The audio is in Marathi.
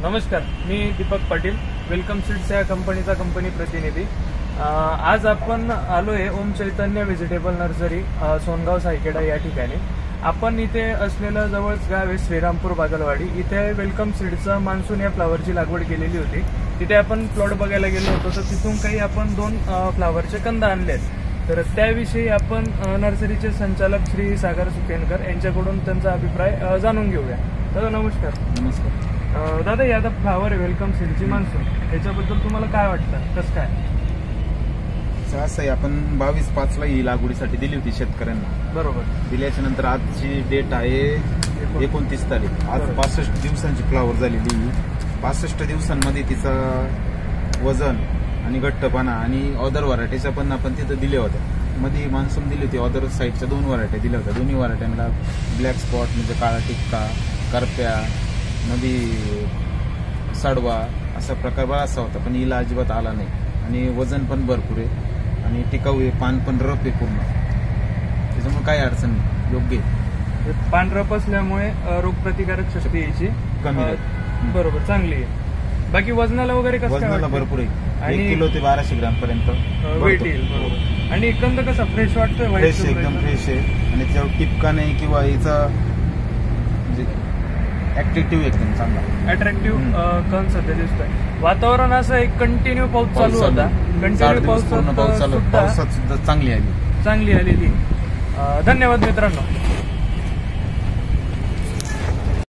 नमस्कार, मी दीपक पाटील, वेलकम सीड्स या कंपनीचा कंपनी प्रतिनिधी। आज आपण आलोय ओम चैतन्य व्हेजिटेबल नर्सरी सोनगाव सायकेडा या ठिकाणी। आपण इथे असलेलं जवळच गाव आहे श्रीरामपूर बागलवाडी। इथे वेलकम सीड्सचा मान्सून या फ्लावरची लागवड केलेली होती। तिथे आपण प्लॉट बघायला गेलो होतो, तर तिथून काही आपण 2 फ्लावरचे कंद आणलेत। तर त्याविषयी आपण नर्सरीचे संचालक श्री सागर सुकेनकर यांच्याकडून त्यांचा अभिप्राय जाणून घेऊया। दादा नमस्कार। नमस्कार दादा, या आता फ्लावर वेलकम सीडची मान्सून याच्याबद्दल तुम्हाला काय वाटतं, कसं काय? असं आहे, आपण 22/5 ला ही लागवडीसाठी दिली होती शेतकऱ्यांना। बरोबर। दिल्याच्या नंतर आजची डेट आहे 29 तारीख। आज 65 दिवसांची फ्लावर झालेली। 65 दिवसांमध्ये तिचं वजन आणि घट्टपणा आणि अदर व्हरायटीच्या पण आपण तिथं दिल्या होत्या। मध्ये मान्सून दिली होती, अदर साईडच्या 2 व्हरायटी दिल्या होत्या। दोन्ही व्हरायट्यांना ब्लॅक स्पॉट म्हणजे काळा टिक्का, करप्या, मध्ये साडवा असा प्रकार बराचसा होता, पण हिला अजिबात आला नाही। आणि वजन पण भरपूर आहे आणि टिकाऊ आहे, पान पण रफ आहे पूर्ण, त्याच्यामुळे काही अडचण नाही, योग्य आहे। पान रफ असल्यामुळे रोगप्रतिकारक शक्ती याची कमी आहे। बरोबर, चांगली आहे। बाकी वजनाला वगैरे कसं काय? वजनाला भरपूर आहे, 1 किलो ते 1200 ग्रॅम पर्यंत वेट येईल। बरोबर। आणि कंद कसा फ्रेश वाटतोय? फ्रेश, एकदम फ्रेश आहे आणि त्याच्यावर टिपका नाही किंवा हिचा अट्रॅक्टिव्ह एकदम चांगला अट्रॅक्टिव्ह कण सध्या दिसतोय। वातावरण असं एक कंटिन्यू पाऊस चालू होता, कंटिन्यू पावसात सुद्धा चांगली आली। चांगली आलेली। धन्यवाद मित्रांनो।